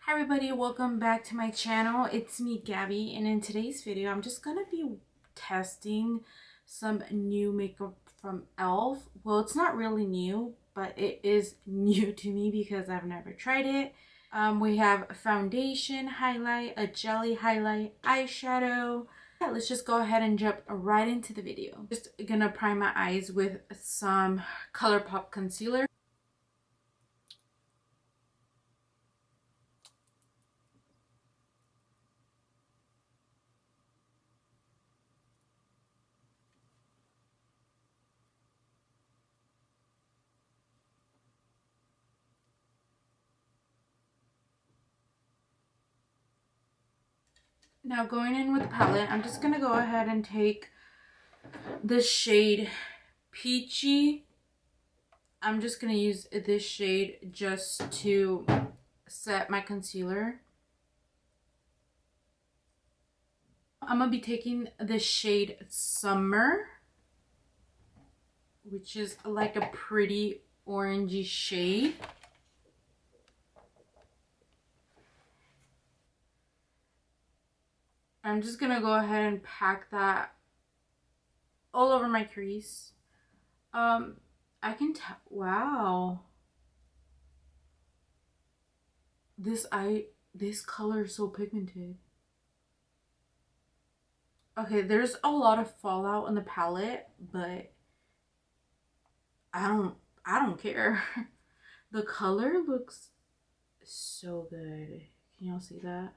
Hi everybody, welcome back to my channel. It's me, Gabby, and in today's video I'm just gonna be testing some new makeup from elf. Well, it's not really new, but it is new to me because I've never tried it. We have a foundation highlight, a jelly highlight, eyeshadow. Yeah, let's just go ahead and jump right into the video. Just gonna prime my eyes with some colourpop concealer. Now going in with the palette, I'm just gonna go ahead and take the shade Peachy. I'm just gonna use this shade just to set my concealer. I'm gonna be taking the shade Summer, which is like a pretty orangey shade. I'm just gonna go ahead and pack that all over my crease. I can tell, wow. This color is so pigmented. Okay, there's a lot of fallout on the palette, but I don't care. The color looks so good. Can y'all see that?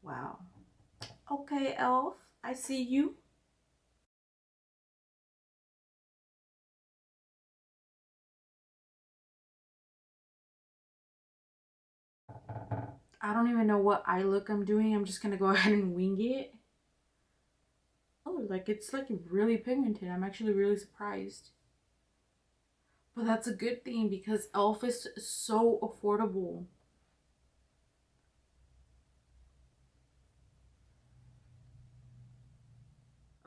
Wow. Okay, elf, I see you. I don't even know what eye look I'm doing. I'm just gonna go ahead and wing it. Oh, like it's like really pigmented. I'm actually really surprised. But that's a good thing because elf is so affordable.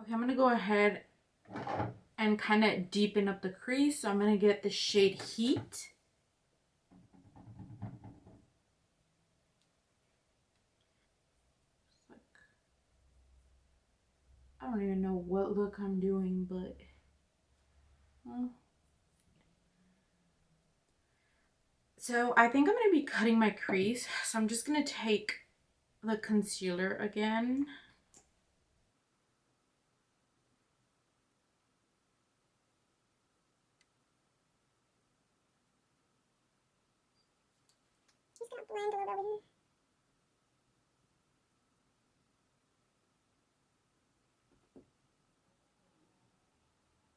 Okay, I'm gonna go ahead and kind of deepen up the crease. So I'm gonna get the shade Heat. I don't even know what look I'm doing, but so I think I'm going to be cutting my crease. So I'm just going to take the concealer again. Just going to blend a little over here.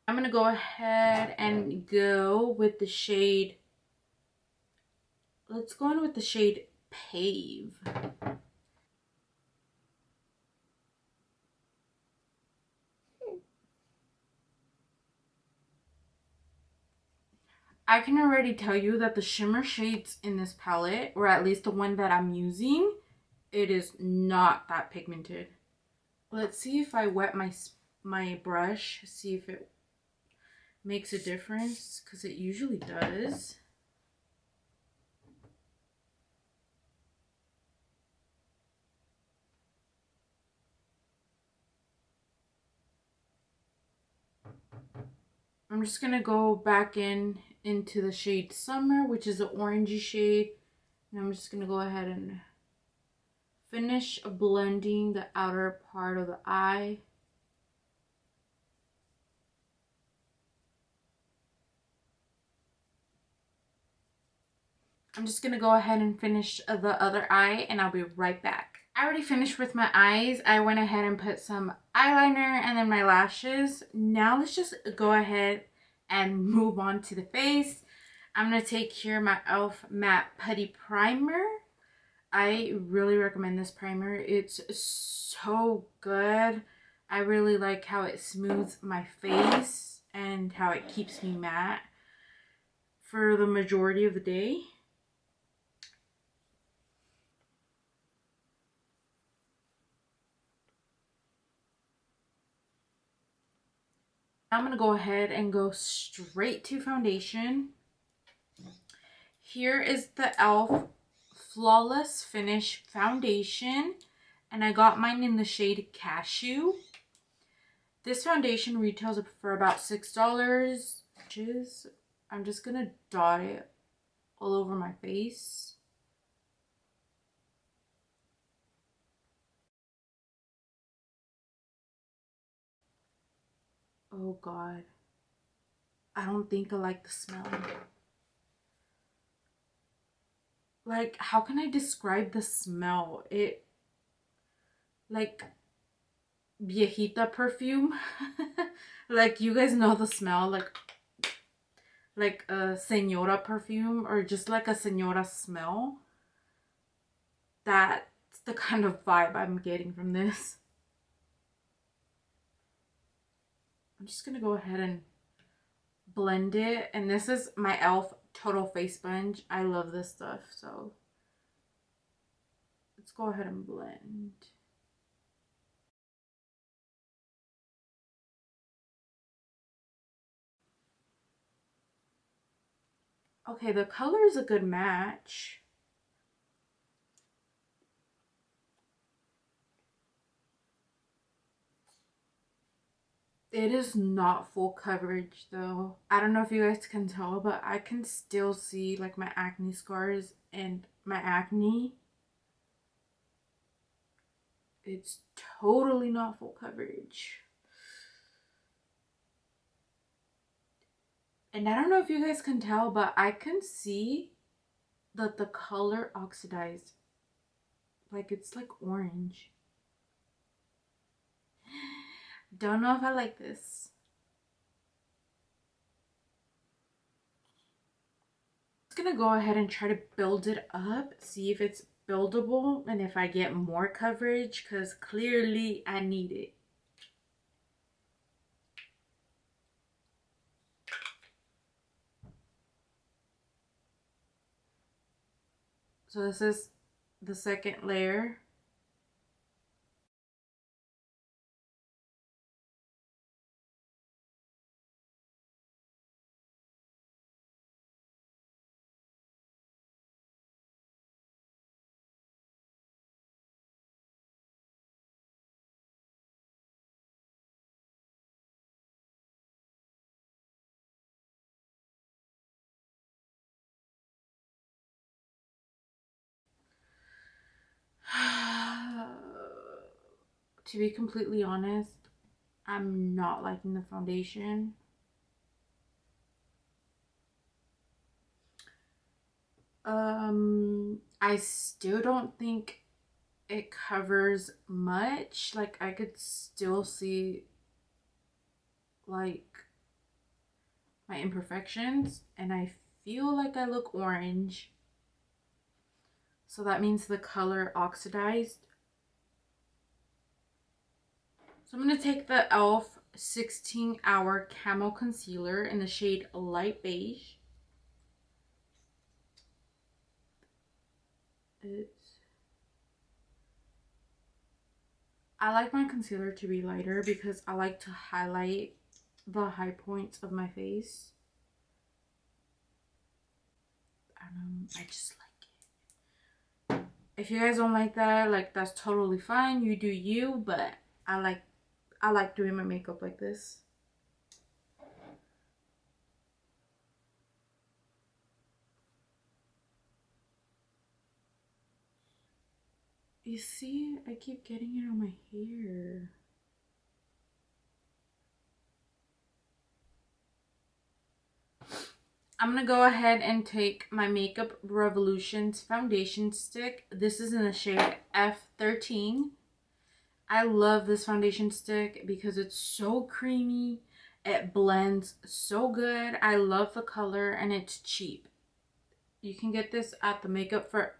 I'm going to go ahead and go with the shade. Let's go in with the shade Pave. I can already tell you that the shimmer shades in this palette, or at least the one that I'm using, it is not that pigmented. Let's see if I wet my brush, see if it makes a difference, because it usually does. I'm just gonna go back into the shade Summer, which is an orangey shade, and I'm just gonna go ahead and finish blending the outer part of the eye. I'm just gonna go ahead and finish the other eye, and I'll be right back. I already finished with my eyes. I went ahead and put some eyeliner and then my lashes. Now let's just go ahead and move on to the face. I'm going to take here my e.l.f. Matte Putty Primer. I really recommend this primer. It's so good. I really like how it smooths my face and how it keeps me matte for the majority of the day. I'm going to go ahead and go straight to foundation. Here is the e.l.f. Flawless Finish Foundation. And I got mine in the shade Cashew. This foundation retails for about $6. I'm just going to dot it all over my face. Oh God. I don't think I like the smell. Like, how can I describe the smell? It, like, viejita perfume. Like, you guys know the smell, like a señora perfume, or just like a señora smell. That's the kind of vibe I'm getting from this. I'm just gonna go ahead and blend it. And this is my e.l.f. Total Face Sponge. I love this stuff, so let's go ahead and blend. Okay, the color is a good match. It is not full coverage though. I don't know if you guys can tell, but I can still see like my acne scars and my acne. It's totally not full coverage. And I don't know if you guys can tell, but I can see that the color oxidized. Like, it's like orange. Don't know if I like this. I'm gonna go ahead and try to build it up, see if it's buildable and if I get more coverage, because clearly I need it. So this is the second layer. To be completely honest, I'm not liking the foundation. I still don't think it covers much. Like, I could still see like my imperfections, and I feel like I look orange. So that means the color oxidized. So I'm going to take the e.l.f. 16-hour Camo Concealer in the shade Light Beige. I like my concealer to be lighter because I like to highlight the high points of my face. I don't know, I just like it. If you guys don't like that, like, that's totally fine. You do you, but I like doing my makeup like this. You see, I keep getting it on my hair. I'm gonna go ahead and take my Makeup Revolutions foundation stick. This is in the shade F13. I love this foundation stick because it's so creamy. It blends so good. I love the color and it's cheap. You can get this at the Makeup Forever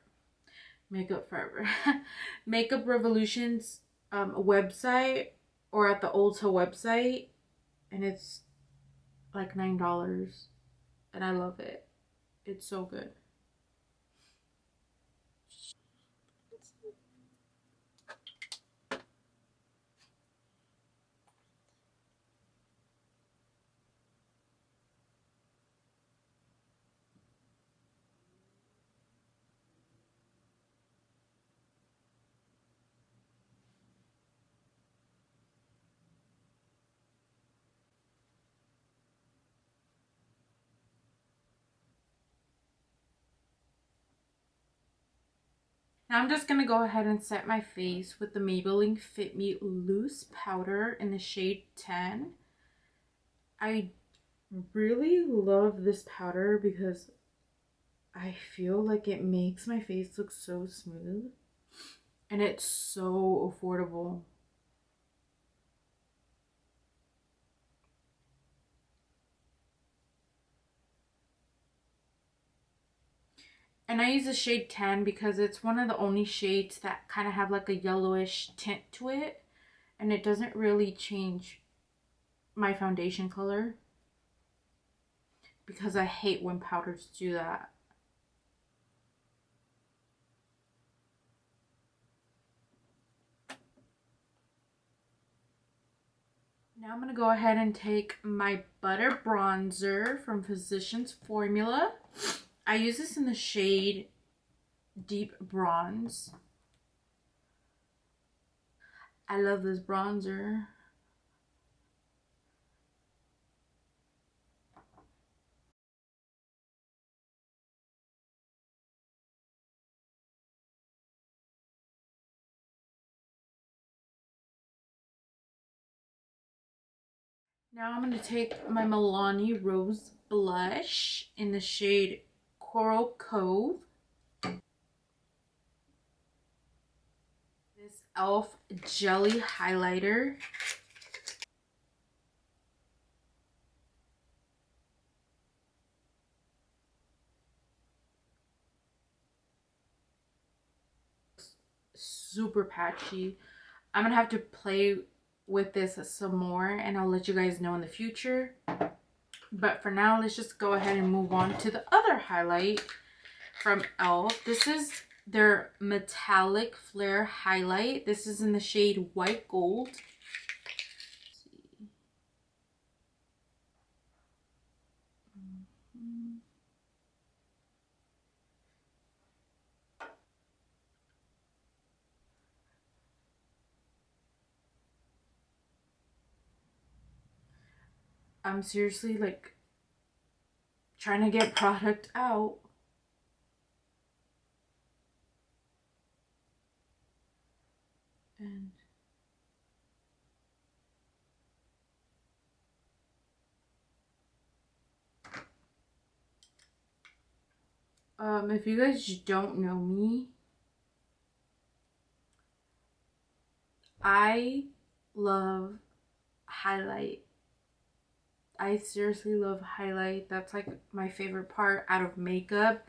Makeup Revolutions website, or at the Ulta website, and it's like $9, and I love it. It's so good. Now I'm just going to go ahead and set my face with the Maybelline Fit Me Loose Powder in the shade 10. I really love this powder because I feel like it makes my face look so smooth. And it's so affordable. And I use the shade 10 because it's one of the only shades that kind of have like a yellowish tint to it. And it doesn't really change my foundation color. Because I hate when powders do that. Now I'm going to go ahead and take my Butter Bronzer from Physicians Formula. I use this in the shade Deep Bronze. I love this bronzer. Now I'm going to take my Milani Rose Blush in the shade Coral Cove. This e.l.f. Jelly Highlighter. Super patchy. I'm going to have to play with this some more and I'll let you guys know in the future. But for now, let's just go ahead and move on to the other highlight from e.l.f. This is their Metallic Flare Highlight. This is in the shade White Gold. I'm seriously like trying to get product out. And if you guys don't know me, I love highlight. I seriously love highlight. That's like my favorite part out of makeup.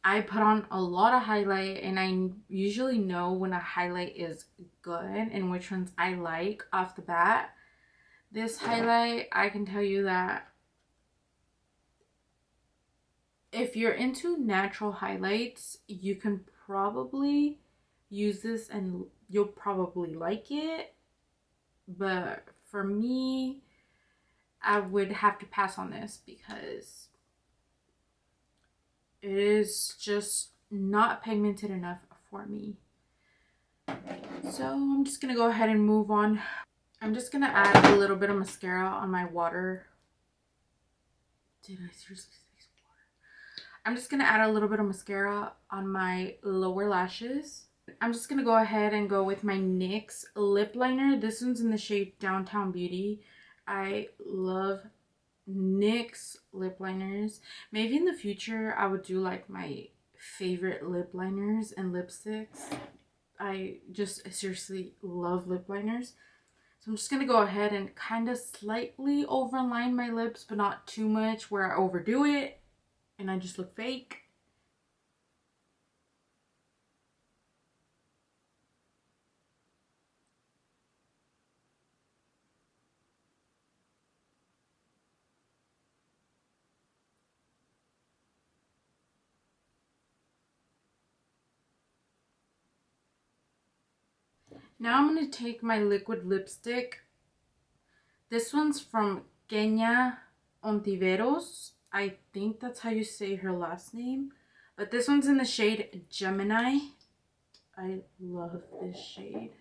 I put on a lot of highlight and I usually know when a highlight is good and which ones I like off the bat. This highlight, I can tell you that if you're into natural highlights, you can probably use this and you'll probably like it. But for me, I would have to pass on this because it is just not pigmented enough for me. So I'm just gonna go ahead and move on. I'm just gonna add a little bit of mascara on my water. Did I seriously say some water? I'm just gonna add a little bit of mascara on my lower lashes. I'm just gonna go ahead and go with my NYX lip liner. This one's in the shade Downtown Beauty. I love NYX lip liners. Maybe in the future I would do like my favorite lip liners and lipsticks. I just seriously love lip liners. So I'm just going to go ahead and kind of slightly overline my lips, but not too much where I overdo it and I just look fake. Now I'm going to take my liquid lipstick. This one's from Kenia Ontiveros. I think that's how you say her last name. But this one's in the shade Gemini. I love this shade.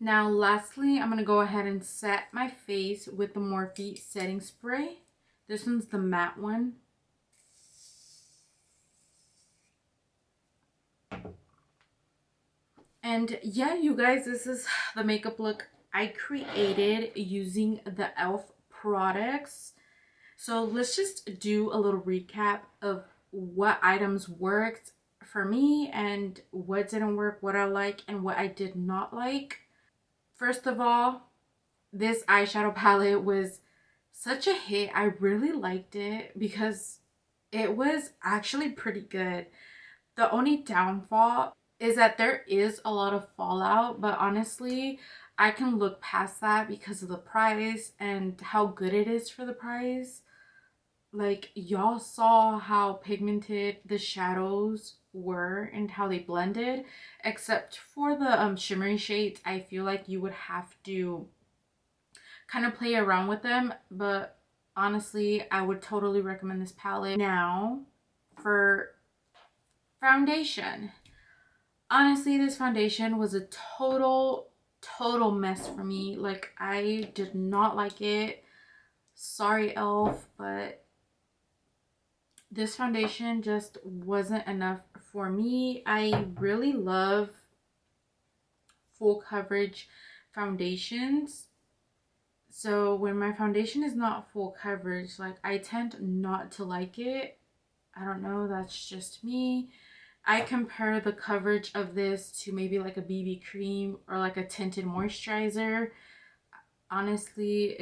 Now lastly, I'm going to go ahead and set my face with the Morphe setting spray. This one's the matte one. And yeah, you guys, this is the makeup look I created using the e.l.f. products. So let's just do a little recap of what items worked for me and what didn't work, what I like and what I did not like. First of all, this eyeshadow palette was such a hit. I really liked it because it was actually pretty good. The only downfall is that there is a lot of fallout, but honestly, I can look past that because of the price and how good it is for the price. Like, y'all saw how pigmented the shadows were and how they blended, except for the shimmery shades. I feel like you would have to kind of play around with them, but honestly, I would totally recommend this palette. Now for foundation. Honestly, this foundation was a total mess for me. Like, I did not like it. Sorry, e.l.f., but this foundation just wasn't enough for me. I really love full coverage foundations. So when my foundation is not full coverage, like, I tend not to like it. I don't know, that's just me. I compare the coverage of this to maybe like a BB cream or like a tinted moisturizer. Honestly,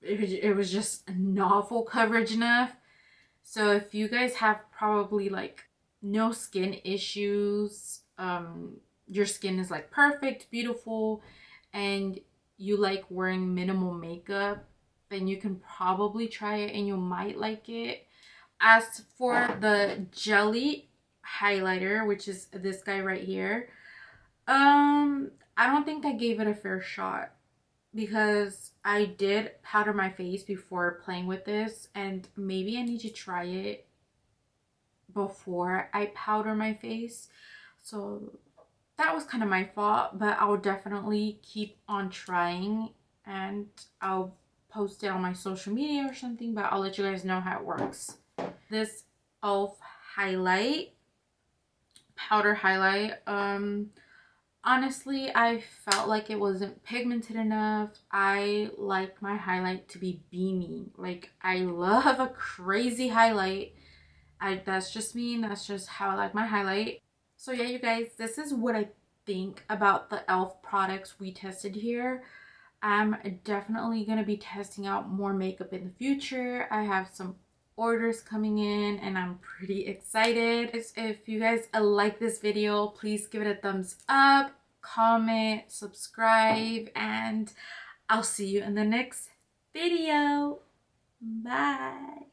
it was just not full coverage enough. So if you guys have probably like no skin issues, your skin is like perfect, beautiful, and you like wearing minimal makeup, then you can probably try it and you might like it. As for the jelly highlighter, which is this guy right here, I don't think I gave it a fair shot because I did powder my face before playing with this, and maybe I need to try it before I powder my face. So that was kind of my fault, but I'll definitely keep on trying and I'll post it on my social media or something, but I'll let you guys know how it works. This e.l.f. highlight, powder highlight, honestly, I felt like it wasn't pigmented enough. I like my highlight to be beamy. Like, I love a crazy highlight. That's just me, and that's just how I like my highlight. So yeah, you guys, this is what I think about the e.l.f. products we tested here. I'm definitely going to be testing out more makeup in the future. I have some orders coming in and I'm pretty excited. If you guys like this video, please give it a thumbs up, comment, subscribe, and I'll see you in the next video. Bye.